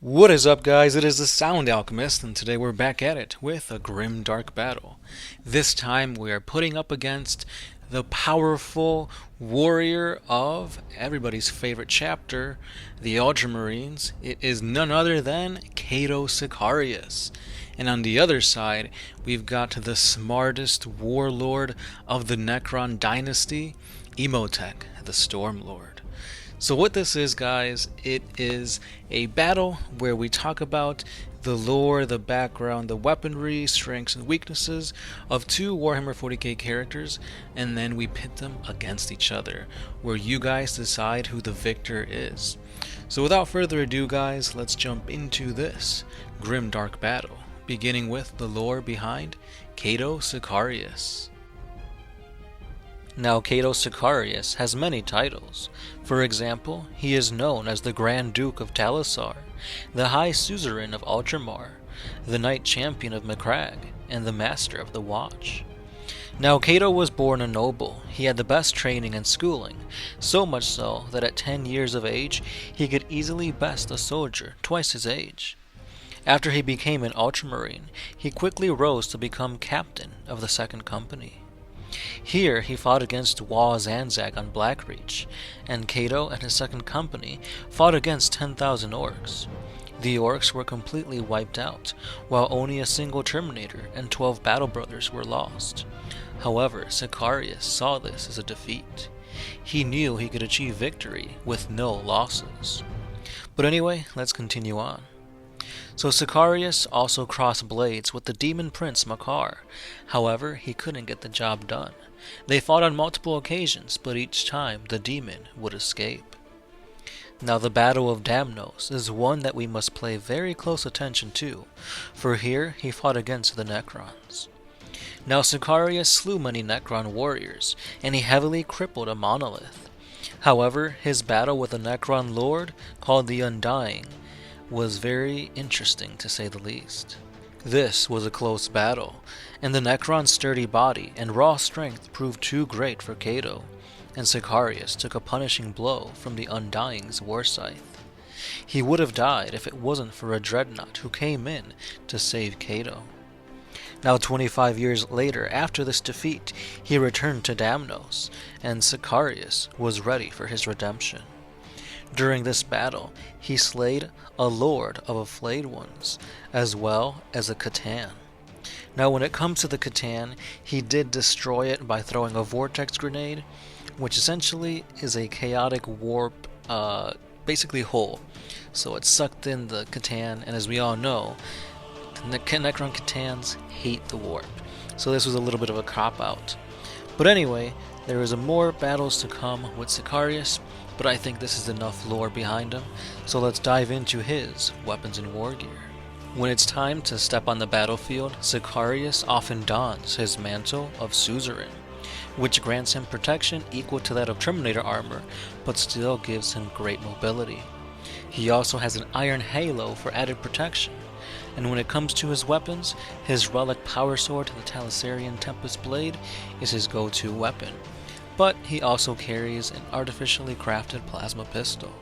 What is up, guys? It is the Sound Alchemist, and today we're back at it with a grim dark battle. This time we are putting up against the powerful warrior of everybody's favorite chapter, the Ultramarines. It is none other than Cato Sicarius. And on the other side, we've got the smartest warlord of the Necron dynasty, Imotekh the Stormlord. So what this is, guys, it is a battle where we talk about the lore, the background, the weaponry, strengths, and weaknesses of two Warhammer 40K characters, and then we pit them against each other, where you guys decide who the victor is. So without further ado, guys, let's jump into this grim dark battle, beginning with the lore behind Cato Sicarius. Now, Cato Sicarius has many titles. For example, he is known as the Grand Duke of Talisar, the High Suzerain of Ultramar, the Knight Champion of Macragge, and the Master of the Watch. Now, Cato was born a noble. He had the best training and schooling, so much so that at 10 years of age, he could easily best a soldier twice his age. After he became an Ultramarine, he quickly rose to become captain of the 2nd Company. Here he fought against Zanzag on Blackreach, and Cato and his 2nd Company fought against 10,000 orcs. The orcs were completely wiped out, while only a single Terminator and 12 Battle Brothers were lost. However, Sicarius saw this as a defeat. He knew he could achieve victory with no losses. But anyway, let's continue on. So Sicarius also crossed blades with the Demon Prince Makar. However, he couldn't get the job done. They fought on multiple occasions, but each time the demon would escape. Now the Battle of Damnos is one that we must pay very close attention to, for here he fought against the Necrons. Now Sicarius slew many Necron warriors, and he heavily crippled a monolith. However, his battle with a Necron lord called the Undying was very interesting, to say the least. This was a close battle, and the Necron's sturdy body and raw strength proved too great for Cato, and Sicarius took a punishing blow from the Undying's war scythe. He would have died if it wasn't for a dreadnought who came in to save Cato. Now 25 years later, after this defeat, he returned to Damnos, and Sicarius was ready for his redemption. During this battle, he slayed a Lord of the Flayed Ones, as well as a Catan. Now when it comes to the Catan, he did destroy it by throwing a vortex grenade, which essentially is a chaotic warp, basically hole. So it sucked in the Catan, and as we all know, the Necron Catans hate the warp. So this was a little bit of a cop-out. But anyway, there is more battles to come with Sicarius, but I think this is enough lore behind him, so let's dive into his weapons and war gear. When it's time to step on the battlefield, Sicarius often dons his mantle of Suzerain, which grants him protection equal to that of Terminator armor, but still gives him great mobility. He also has an iron halo for added protection, and when it comes to his weapons, his relic power sword, the Talisarian Tempest Blade, is his go-to weapon. But he also carries an artificially crafted plasma pistol.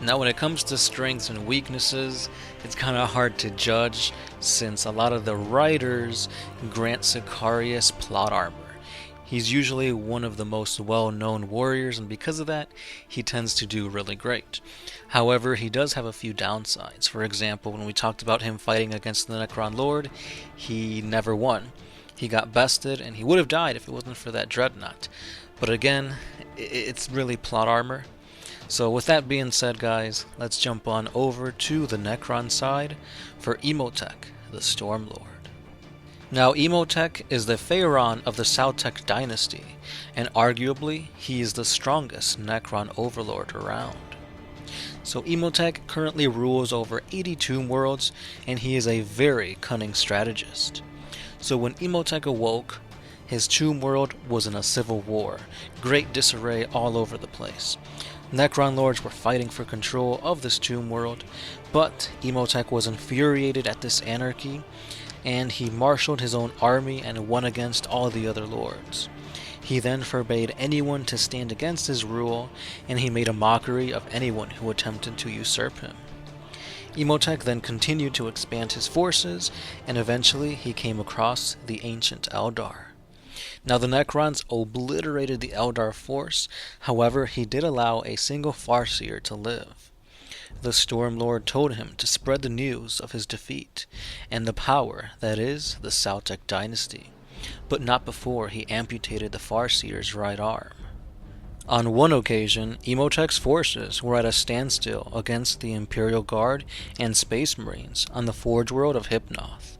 Now when it comes to strengths and weaknesses, it's kind of hard to judge since a lot of the writers grant Sicarius plot armor. He's usually one of the most well-known warriors, and because of that, he tends to do really great. However, he does have a few downsides. For example, when we talked about him fighting against the Necron Lord, he never won. He got bested, and he would have died if it wasn't for that dreadnought. But again, it's really plot armor. So with that being said, guys, let's jump on over to the Necron side for Imotekh the Stormlord. Now Imotekh is the Pharaoh of the Soutech dynasty, and arguably he is the strongest Necron overlord around. So Imotekh currently rules over 80 tomb worlds, and he is a very cunning strategist. So when Imotekh awoke, his tomb world was in a civil war, great disarray all over the place. Necron lords were fighting for control of this tomb world, but Imotekh was infuriated at this anarchy, and he marshaled his own army and won against all the other lords. He then forbade anyone to stand against his rule, and he made a mockery of anyone who attempted to usurp him. Imotekh then continued to expand his forces, and eventually he came across the ancient Eldar. Now the Necrons obliterated the Eldar force, however he did allow a single Farseer to live. The Stormlord told him to spread the news of his defeat, and the power that is the Saltek dynasty, but not before he amputated the Farseer's right arm. On one occasion, Imotech's forces were at a standstill against the Imperial Guard and Space Marines on the Forge World of Hypnoth.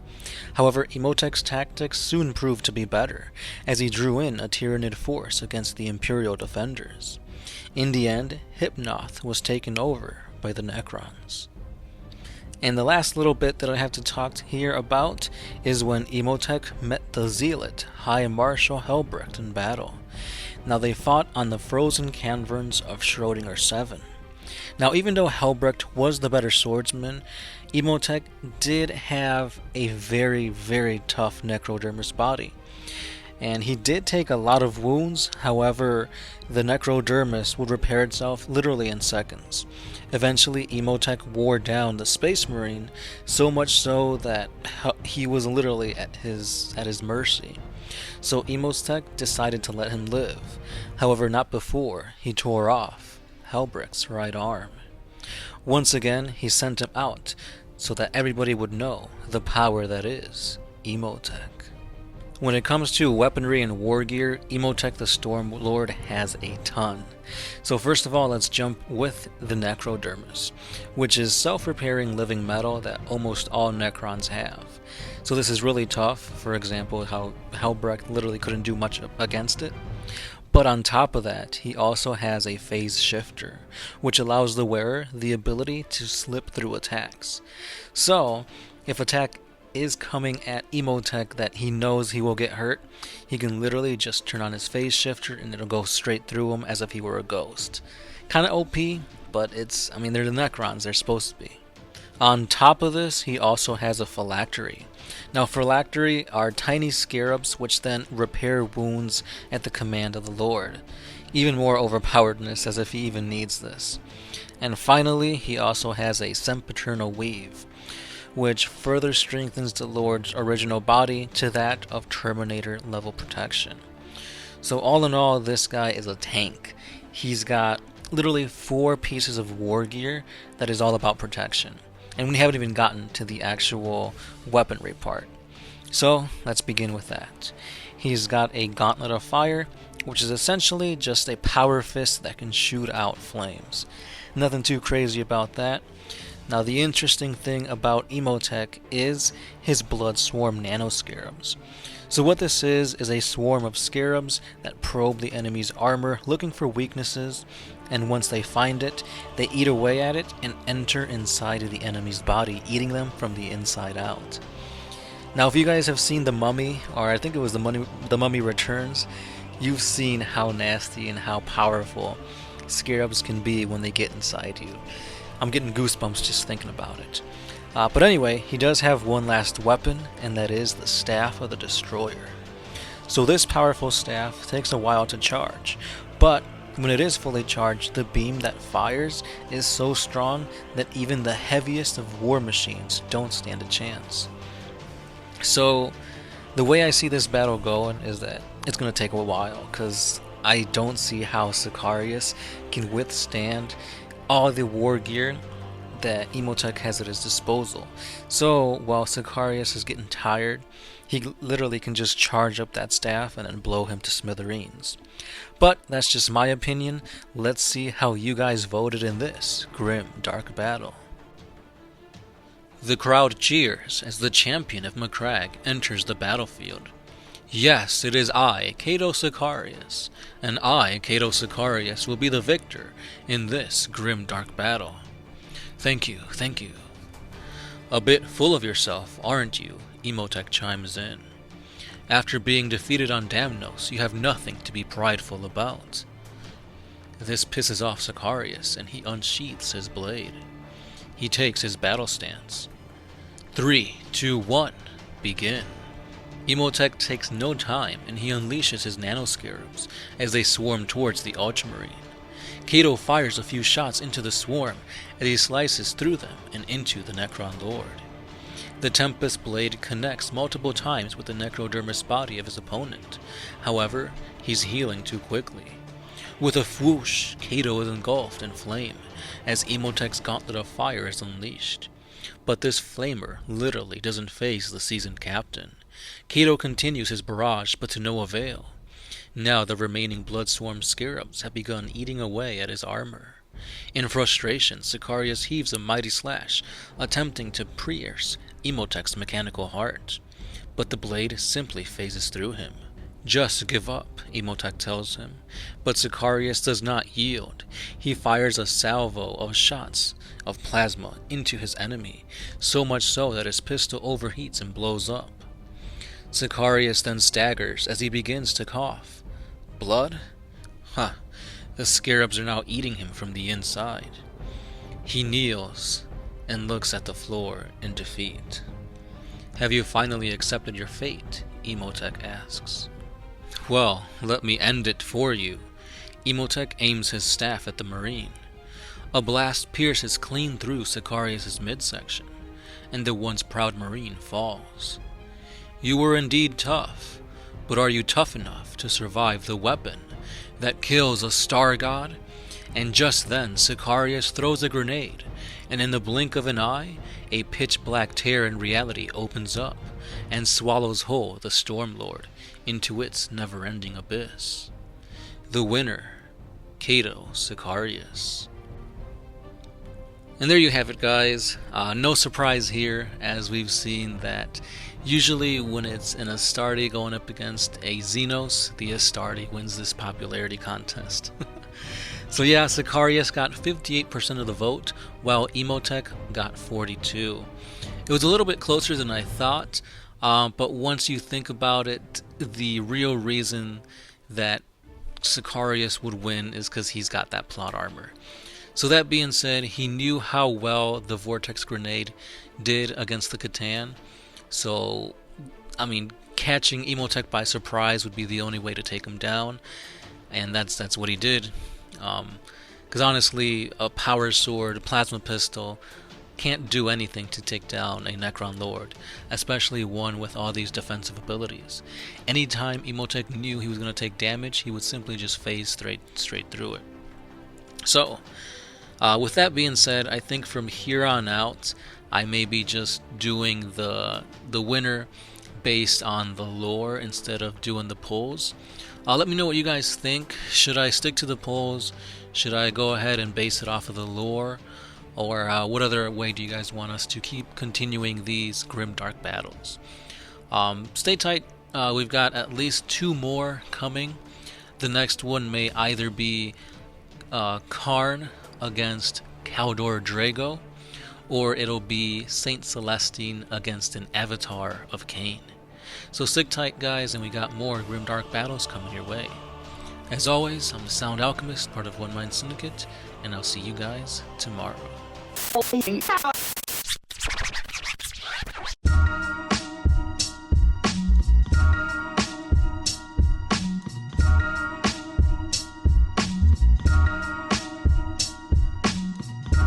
However, Imotech's tactics soon proved to be better, as he drew in a Tyranid force against the Imperial defenders. In the end, Hypnoth was taken over by the Necrons. And the last little bit that I have to talk here about is when Imotekh met the Zealot High Marshal Helbrecht in battle. Now they fought on the frozen caverns of Schrödinger 7. Now even though Helbrecht was the better swordsman, Imotekh did have a very, very tough necrodermis body. And he did take a lot of wounds, however, the necrodermis would repair itself literally in seconds. Eventually, Imotekh wore down the Space Marine, so much so that he was literally at his mercy. So Imotekh decided to let him live, however not before he tore off Helbrecht's right arm. Once again, he sent him out, so that everybody would know the power that is Imotekh. When it comes to weaponry and war gear, Imotekh the Stormlord has a ton. So first of all, let's jump with the Necrodermis, which is self-repairing living metal that almost all Necrons have. So this is really tough, for example, how Helbrecht literally couldn't do much against it. But on top of that, he also has a phase shifter, which allows the wearer the ability to slip through attacks. So, if attack is coming at Imotekh that he knows he will get hurt, he can literally just turn on his phase shifter and it'll go straight through him as if he were a ghost. Kinda OP, but they're the Necrons, they're supposed to be. On top of this, he also has a phylactery. Now phylactery are tiny scarabs which then repair wounds at the command of the Lord. Even more overpoweredness, as if he even needs this. And finally, he also has a sempiternal weave, which further strengthens the Lord's original body to that of Terminator level protection. So all in all, this guy is a tank. He's got literally 4 pieces of war gear that is all about protection. And we haven't even gotten to the actual weaponry part. So let's begin with that. He's got a Gauntlet of Fire, which is essentially just a power fist that can shoot out flames. Nothing too crazy about that. Now the interesting thing about Imotekh is his Blood Swarm nanoscarabs. So what this is a swarm of scarabs that probe the enemy's armor looking for weaknesses, and once they find it, they eat away at it and enter inside of the enemy's body, eating them from the inside out. Now if you guys have seen The Mummy, or I think it was The Mummy Returns, you've seen how nasty and how powerful scarabs can be when they get inside you. I'm getting goosebumps just thinking about it. But anyway, he does have one last weapon, and that is the Staff of the Destroyer. So this powerful staff takes a while to charge, but when it is fully charged, the beam that fires is so strong that even the heaviest of war machines don't stand a chance. So the way I see this battle going is that it's going to take a while, because I don't see how Sicarius can withstand all the war gear that Imotekh has at his disposal. So while Sicarius is getting tired, he literally can just charge up that staff and then blow him to smithereens. But that's just my opinion. Let's see how you guys voted in this grim, dark battle. The crowd cheers as the champion of Macragge enters the battlefield. Yes, it is I, Cato Sicarius, and I, Cato Sicarius, will be the victor in this grim dark battle. Thank you, thank you. A bit full of yourself, aren't you? Imotekh chimes in. After being defeated on Damnos, you have nothing to be prideful about. This pisses off Sicarius, and he unsheaths his blade. He takes his battle stance. 3, 2, 1, begin. Imotekh takes no time, and he unleashes his nanoscarabs as they swarm towards the Ultramarine. Cato fires a few shots into the swarm as he slices through them and into the Necron Lord. The Tempest Blade connects multiple times with the necrodermis body of his opponent. However, he's healing too quickly. With a whoosh, Cato is engulfed in flame as Imotech's gauntlet of fire is unleashed. But this flamer literally doesn't faze the seasoned captain. Cato continues his barrage, but to no avail. Now the remaining blood-swarmed scarabs have begun eating away at his armor. In frustration, Sicarius heaves a mighty slash, attempting to pierce Imotech's mechanical heart. But the blade simply phases through him. Just give up, Imotekh tells him. But Sicarius does not yield. He fires a salvo of shots of plasma into his enemy, so much so that his pistol overheats and blows up. Sicarius then staggers as he begins to cough. Blood? Huh. The scarabs are now eating him from the inside. He kneels and looks at the floor in defeat. Have you finally accepted your fate? Imotekh asks. Well, let me end it for you. Imotekh aims his staff at the Marine. A blast pierces clean through Sicarius' midsection, and the once proud Marine falls. You were indeed tough, but are you tough enough to survive the weapon that kills a star god? And just then Sicarius throws a grenade, and in the blink of an eye, a pitch-black tear in reality opens up and swallows whole the Stormlord into its never-ending abyss. The winner, Cato Sicarius. And there you have it, guys. No surprise here, as we've seen that usually when it's an Astarte going up against a Xenos, the Astarte wins this popularity contest. So yeah, Sicarius got 58% of the vote, while Imotekh got 42%. It was a little bit closer than I thought, but once you think about it, the real reason that Sicarius would win is because he's got that plot armor. So that being said, he knew how well the Vortex Grenade did against the Catan. So, I mean, catching Imotekh by surprise would be the only way to take him down. And that's what he did. Because honestly, a power sword, a plasma pistol, can't do anything to take down a Necron Lord, especially one with all these defensive abilities. Anytime Imotekh knew he was going to take damage, he would simply just phase straight through it. So, with that being said, I think from here on out, I may be just doing the winner based on the lore instead of doing the polls. Let me know what you guys think. Should I stick to the polls? Should I go ahead and base it off of the lore? Or what other way do you guys want us to keep continuing these grimdark battles? Stay tight. We've got at least 2 more coming. The next one may either be Karn against Kaldor Drago, or it'll be Saint Celestine against an Avatar of Cain. So stick tight, guys, and we got more grimdark battles coming your way. As always, I'm the Sound Alchemist, part of One Mind Syndicate, and I'll see you guys tomorrow.